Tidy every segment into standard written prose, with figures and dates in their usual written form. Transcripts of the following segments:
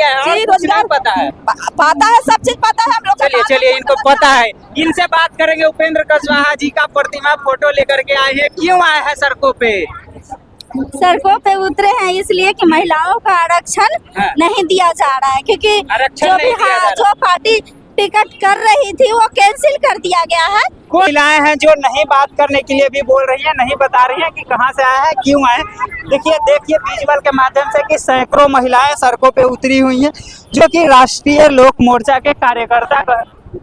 हैं और जी, कुछ नहीं पता है। पता है, सब चीज पता है हम लोग। चलिए इनको पता है, इनसे बात करेंगे। उपेंद्र कुशवाहा जी का प्रतिमा फोटो लेकर के आए हैं, क्यों आए हैं सड़कों पे? सड़कों पे उतरे हैं इसलिए कि महिलाओं का आरक्षण नहीं दिया जा रहा है, क्योंकि आरक्षण नहीं दिया जा रहा। जो पार्टी टिकट कर रही थी वो कैंसिल कर दिया गया है। कोई महिलाएं हैं जो नहीं बात करने के लिए भी बोल रही हैं, नहीं बता रही हैं कि कहां से आए हैं, क्यों आए। देखिए विजुअल के माध्यम से कि सैकड़ों महिलाएं सड़कों पे उतरी हुई हैं, जो कि राष्ट्रीय लोक मोर्चा के कार्यकर्ता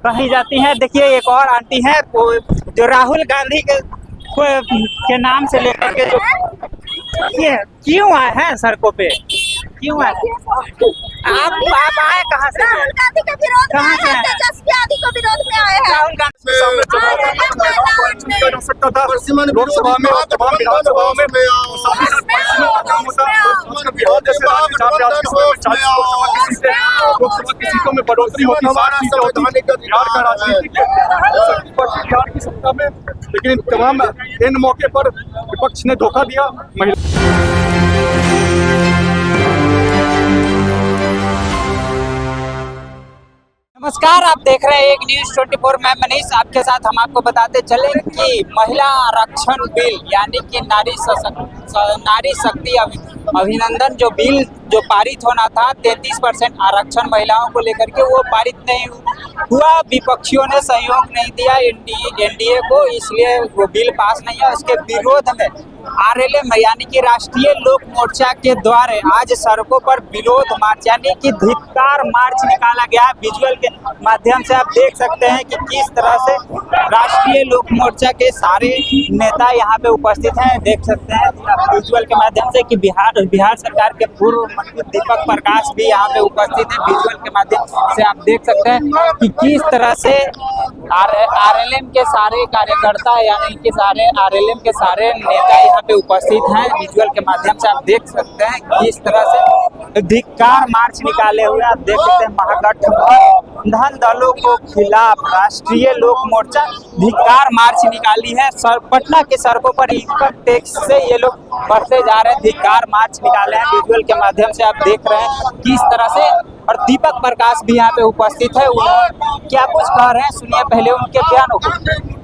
कही जाती हैं। देखिए एक और आंटी है जो राहुल गांधी के नाम से लेकर के जो ये क्यों आए हैं सड़कों पे, क्यों आए? आप आए कहाँ से? राहुल गांधी का विरोध में आए हैं, तेजस्वी यादव को विरोध में आए हैं। राहुल गांधी लोकसभा में तमाम विधानसभाओं में लोकसभा की सीटों में बढ़ोतरी होती, 7 सीटें होती बिहार का राजनीतिक बिहार की सत्ता में, लेकिन तमाम इन मौके पर विपक्ष ने धोखा दिया। नमस्कार, आप देख रहे हैं एक न्यूज़ 24। मैं मनीष आपके साथ। हम आपको बताते चले कि महिला आरक्षण बिल यानी कि नारी शक्ति अभिनंदन जो बिल जो पारित होना था, 33% आरक्षण महिलाओं को लेकर के, वो पारित नहीं हुआ। विपक्षियों ने सहयोग नहीं दिया एनडीए को, इसलिए वो बिल पास नहीं है। उसके विरोध में आरएलएम यानी कि राष्ट्रीय लोक मोर्चा के द्वारा आज सड़कों पर विरोध मार्च यानी कि धिक्कार मार्च निकाला गया। विजुअल के माध्यम से आप देख सकते हैं कि किस तरह से राष्ट्रीय लोक मोर्चा के सारे नेता यहाँ पे उपस्थित हैं। देख सकते हैं विजुअल के माध्यम से कि बिहार सरकार के पूर्व मंत्री दीपक प्रकाश भी यहाँ पे उपस्थित है। विजुअल के माध्यम से आप देख सकते हैं कि किस तरह से आरएलएम के सारे कार्यकर्ता यानी कि सारे आरएलएम के सारे नेता यहाँ पे उपस्थित हैं। विजुअल के माध्यम से आप देख सकते हैं किस तरह से धिक्कार मार्च निकाले हुए आप देख सकते हैं। महागठबंधन दलों को खिलाफ राष्ट्रीय लोक मोर्चा धिक्कार मार्च निकाली है। पटना के सड़कों पर इनकम टैक्स से ये लोग बढ़ते जा रहे हैं, धिक्कार मार्च निकाले हैं। विजुअल के माध्यम से आप देख रहे हैं किस तरह से, और दीपक प्रकाश भी यहाँ पे उपस्थित है। उन्होंने क्या कुछ कह रहे हैं सुनिए पहले उनके बयानों को।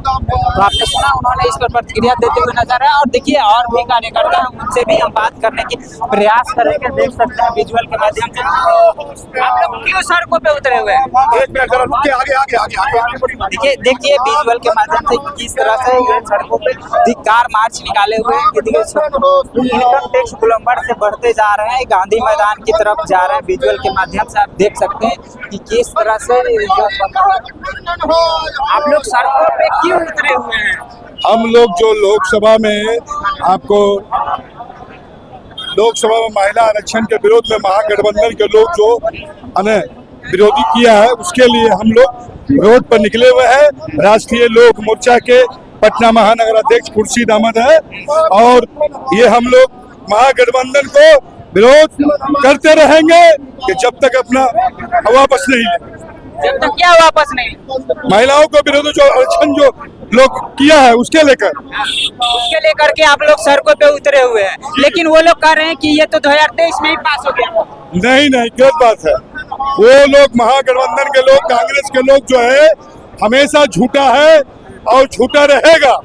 तो आपने सुना, उन्होंने इस पर प्रतिक्रिया देते हुए नजर आए। और देखिए और भी कार्यकर्ता हैं, उनसे भी हम बात करने की प्रयास करेंगे। देख सकते हैं विजुअल के माध्यम से आप लोग क्यों सड़कों पे उतरे हुए हैं। देखिए विजुअल के माध्यम से किस तरह से ये सड़कों पे धिक्कार मार्च निकाले हुए हैं। इनकम टैक्स गोलंबर से बढ़ते जा रहे हैं, गांधी मैदान की तरफ जा रहे हैं। विजुअल के माध्यम से आप देख सकते हैं कि किस तरह से आप लोग सड़कों पे क्यों उतरे हुए हैं। हम लोग जो लोकसभा में आपको लोकसभा में महिला आरक्षण के विरोध में महागठबंधन के लोग जो विरोधी किया है, उसके लिए हम लोग रोड पर निकले हुए हैं। राष्ट्रीय लोक मोर्चा के पटना महानगर अध्यक्ष खुर्शीद अहमद है, और ये हम लोग महागठबंधन को विरोध करते रहेंगे कि जब तक अपना वापस नहीं ले। जब तक क्या वापस नहीं, महिलाओं को विरोध जो आरक्षण जो लोग किया है उसके लेकर के आप लोग सड़कों पे उतरे हुए हैं। लेकिन वो लोग कह रहे हैं कि ये तो 2023 में ही पास हो गया। नहीं, गलत बात है। वो लोग महागठबंधन के लोग, कांग्रेस के लोग जो है हमेशा झूठा है और झूठा रहेगा।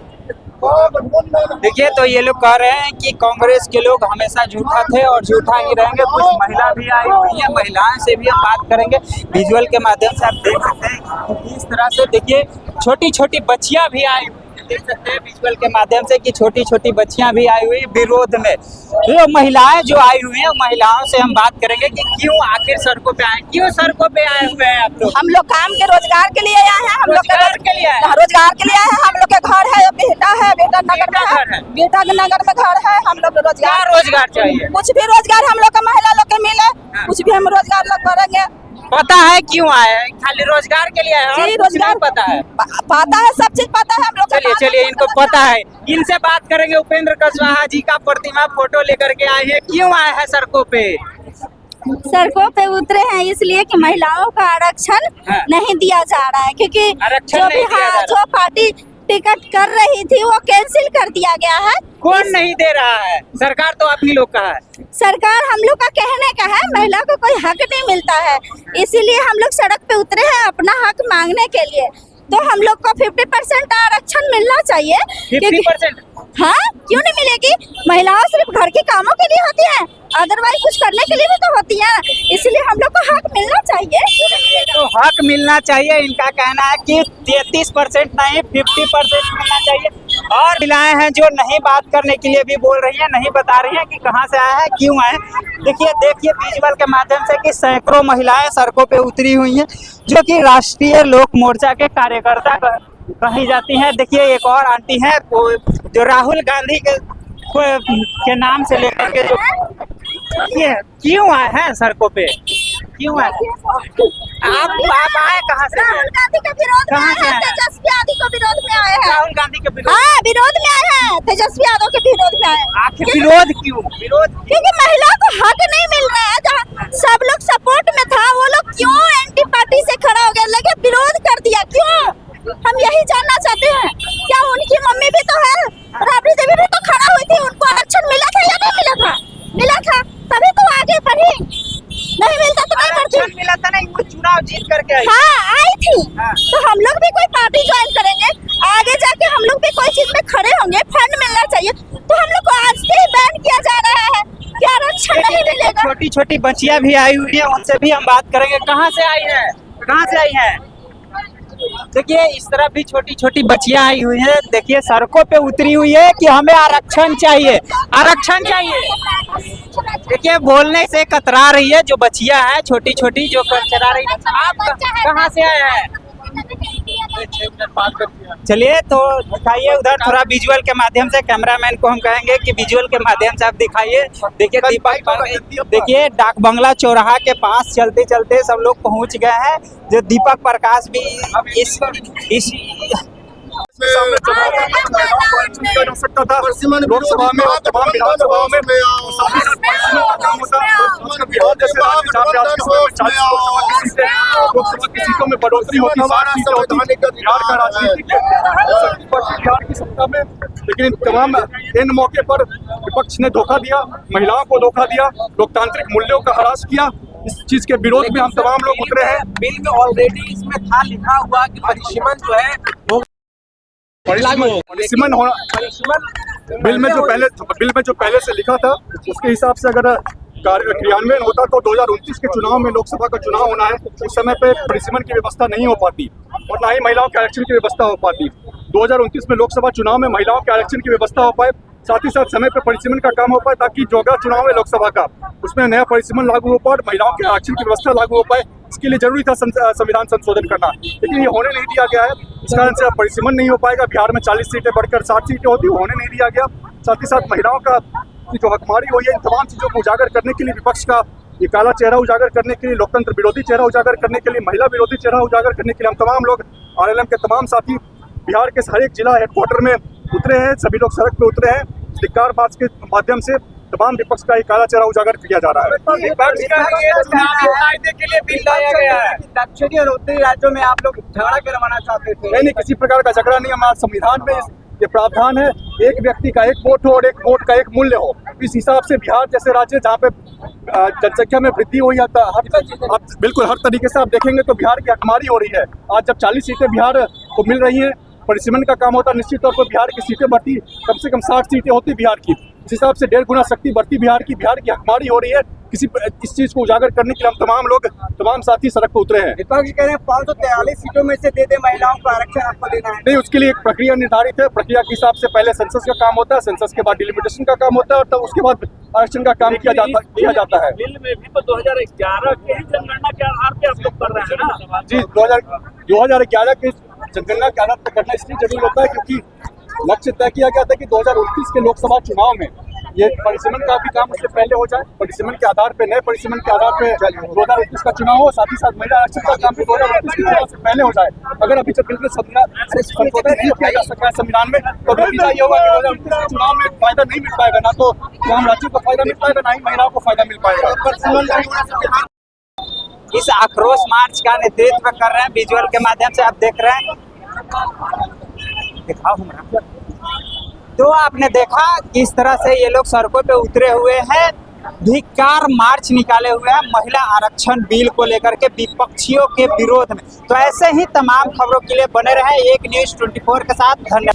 देखिए तो ये लोग कह रहे हैं कि कांग्रेस के लोग हमेशा झूठा थे और झूठा ही रहेंगे। कुछ महिला भी आई हुई है, महिलाओं से भी हम बात करेंगे। विजुअल के माध्यम से आप देख सकते हैं कि किस तरह से, देखिए छोटी छोटी बच्चियां भी आई हुई, देख सकते हैं विजुअल के माध्यम से कि छोटी छोटी बच्चियां भी आई हुई विरोध में। तो महिलाएं जो आई हुई हैं, महिलाओं से हम बात करेंगे कि क्यों आखिर सड़कों पे आए, क्यों सड़कों पे आए हुए हैं आप लोग। हम लोग काम के रोजगार के लिए आए हैं। हम लोग रोजगार के लिए आए, रोजगार के लिए आए हैं। हम लोग के घर है, बेटा है, बेटा नगर में है, बेटा नगर में घर है। हम लोग रोजगार चाहिए, कुछ भी रोजगार हम लोग का महिला लोग के मिले, कुछ भी हम रोजगार लोग करेंगे। पता है क्यों आए हैं? खाली रोजगार के लिए आए हैं? रोजगार पता है, पता है, सब चीज पता है हम लोग। चलिए इनको पता है, इनसे बात करेंगे। उपेंद्र कुशवाहा जी का प्रतिमा फोटो लेकर के आए हैं, क्यों आए हैं सड़कों पे? सड़कों पे उतरे हैं इसलिए कि महिलाओं का आरक्षण नहीं दिया जा रहा है, क्योंकि जो पार्टी टिकट कर रही थी वो कैंसिल कर दिया गया है। कौन नहीं दे रहा है? सरकार तो आप ही लोग का है। सरकार हम लोग का कहने का है, महिला को कोई हक नहीं मिलता है, इसीलिए हम लोग सड़क पे उतरे हैं अपना हक मांगने के लिए। तो हम लोग को 50% आरक्षण मिलना चाहिए। 50%? हाँ, क्यों नहीं मिलेगी? महिलाओं सिर्फ घर के कामों के लिए होती है, अदरवाइज कुछ करने के लिए भी तो होती है, इसलिए हम लोग को हक मिलना चाहिए। क्यों नहीं मिलेगा? तो हक मिलना चाहिए, इनका कहना है कि 33% नहीं 50% मिलना चाहिए। और महिलाएं हैं जो नहीं बात करने के लिए भी बोल रही हैं, नहीं बता रही हैं कि कहाँ से आए हैं, क्यों आए। देखिए विजुअल के माध्यम से कि सैकड़ों महिलाएं सड़कों पे उतरी हुई हैं, जो कि राष्ट्रीय लोक मोर्चा के कार्यकर्ता कही जाती हैं। देखिए एक और आंटी है जो राहुल गांधी के नाम से लेकर के जो ये क्यों आए हैं सड़कों पे, क्यों आए? आप आए कहाँ से? राहुल गांधी के विरोध में आए हैं, तेजस्वी यादव के विरोध में आए हैं। राहुल गांधी के विरोध? हाँ, विरोध में आए हैं, तेजस्वी यादव के विरोध में आए हैं। आखिर विरोध क्यों? विरोध क्योंकि महिलाओं को हक नहीं मिल रहा है। जहाँ सब लोग सपोर्ट में था, वो लोग क्यों एंटी पार्टी से खड़ा हो गया, लेकिन विरोध कर दिया क्यों? हम यही जानना चाहते हैं। क्या उनकी मम्मी भी तो है, राबड़ी देवी भी तो खड़ा हुई थी, उनको आरक्षण मिला था या नहीं मिला था? मिला था, तभी तो आगे बढ़ी। नहीं मिलता तो नहीं बढ़ती। मिला था नहीं, वो चुनाव जीत करके आई। हाँ, आई थी। हाँ। तो हम लोग भी कोई पार्टी ज्वाइन करेंगे, आगे जाके हम लोग भी कोई चीज में खड़े होंगे, फंड मिलना चाहिए। तो हम लोग को आज से ही बैन किया जा रहा है कि आरक्षण नहीं मिलेगा। छोटी छोटी बच्चियां भी आई हुई है, उनसे भी हम बात करेंगे। कहाँ से आई है? कहाँ से आई है? देखिए इस तरफ भी छोटी छोटी बच्चियां आई हुई हैं। देखिए सड़कों पे उतरी हुई है कि हमें आरक्षण चाहिए, आरक्षण चाहिए। देखिए बोलने से कतरा रही है जो बच्चियां हैं, छोटी छोटी जो कतरा रही है। आप कहाँ से आए हैं? चलिए तो दिखाइए उधर थोड़ा विजुअल के माध्यम से। कैमरामैन को हम कहेंगे कि विजुअल के माध्यम से आप दिखाइए। देखिए देखिए डाक बंगला चौराहा के पास चलते चलते सब लोग पहुंच गए हैं। जो दीपक प्रकाश भी इस जा सकता था लोकसभा में और तमाम विधानसभाओं में। लोकसभा की सीटों में बढ़ोतरी होती, 60 सीटें होती बिहार का राजनीतिक बिहार की सत्ता में। लेकिन तमाम इन मौके पर विपक्ष ने धोखा दिया, महिलाओं को धोखा दिया, लोकतांत्रिक मूल्यों का ह्रास किया। इस चीज के विरोध में हम तमाम लोग उतरे हैं। बिल में ऑलरेडी इसमें था लिखा हुआ कि परिसीमन जो है वो परिसीमन होना बिल में जो पहले से लिखा था उसके हिसाब से अगर क्रियान्वयन होता तो 2029 के चुनाव में लोकसभा का चुनाव होना है, उस समय पे परिसीमन की व्यवस्था नहीं हो पाती और ना ही महिलाओं के आरक्षण की व्यवस्था हो पाती। 2029 में लोकसभा चुनाव में महिलाओं के आरक्षण की व्यवस्था हो पाए, साथ ही साथ समय पे परिसीमन का काम हो पाए, ताकि जो अगला चुनाव है लोकसभा का उसमें नया परिसीमन लागू हो पाए और महिलाओं के आरक्षण की व्यवस्था लागू हो पाए। इसके लिए जरूरी था संविधान संशोधन करना, लेकिन ये होने नहीं दिया गया है। इस कारण से अब परिसीमन नहीं हो पाएगा। बिहार में 40 सीटें बढ़कर 60 सीटें होती, होने नहीं दिया गया। साथ ही साथ महिलाओं का जो हकमारी हुई है, इन तमाम चीजों को उजागर करने के लिए, विपक्ष का ये काला चेहरा उजागर करने के लिए, लोकतंत्र विरोधी चेहरा उजागर करने के लिए, महिला विरोधी चेहरा उजागर करने के लिए हम तमाम लोग RLM के तमाम साथी बिहार के हर एक जिला हेडक्वार्टर में उतरे हैं। सभी लोग सड़क पे उतरे हैं। धिक्कार मार्च के माध्यम से तमाम विपक्ष का एक काला चेहरा उजागर किया जा रहा है। विपक्ष का ये के लिए बिल लाया गया है। दक्षिणी और उत्तरी राज्यों में आप लोग झगड़ा करवाना चाहते थे? नहीं, किसी प्रकार का झगड़ा नहीं। हमारे संविधान में ये प्रावधान है, एक व्यक्ति का एक वोट हो और एक वोट का एक मूल्य हो। इस हिसाब से बिहार जैसे राज्य जहाँ पे जनसंख्या में वृद्धि हुई है, बिल्कुल हर तरीके से आप देखेंगे तो बिहार की हकमारी हो रही है। आज जब 40 सीटें बिहार को मिल रही हैं, परिसीमन का काम होता, निश्चित तौर पर बिहार की सीटें बढ़ती, कम से कम 60 सीटें होती बिहार की। इस हिसाब से 1.5 गुना शक्ति बढ़ती बिहार की हकमारी हो रही है। इस चीज को उजागर करने के लिए हम तमाम लोग, तमाम साथी सड़क पर उतरे हैं। विपक्ष कह रहे हैं 543 सीटों में से दे दे महिलाओं को आरक्षण, आपको देना है? नहीं, उसके लिए एक प्रक्रिया निर्धारित है। प्रक्रिया के हिसाब से पहले सेंसस का काम होता है, सेंसस के बाद डिलिमिटेशन का काम होता है और तब उसके बाद आरक्षण का काम किया जाता है। बिल में भी तो 2011 के ही जनगणना के आधार पे आप लोग कर रहे हैं ना? जी, 2011 के जनगणना के आधार पर करना इसलिए जरूरी होता है क्योंकि लक्ष्य तय किया गया था कि 2029 के लोकसभा चुनाव में ये परिसीमन का भी काम उससे पहले हो जाए। परिसीमन के आधार पे, नए परिसीमन के आधार पे 2029 का चुनाव हो, साथ ही साथ महिला आरक्षण का काम भी 2029 के चुनाव से पहले हो जाए। अगर अभी जब बिल में संशोधन नहीं किया जा सका है संविधान में, तो नतीजा ये होगा कि 2029 के चुनाव में फायदा नहीं मिल पाएगा, ना तो तमाम राज्यों को फायदा मिल पाएगा, ना ही महिलाओं को फायदा मिल पाएगा। इस आक्रोश मार्च का नेतृत्व कर रहे हैं, विजुअल के माध्यम से आप देख रहे हैं। दिखाओ हमरा। तो आपने देखा किस तरह से ये लोग सड़कों पे उतरे हुए हैं, धिक्कार मार्च निकाले हुए हैं महिला आरक्षण बिल को लेकर के विपक्षियों के विरोध में। तो ऐसे ही तमाम खबरों के लिए बने रहे एक न्यूज़ 24 के साथ। धन्यवाद।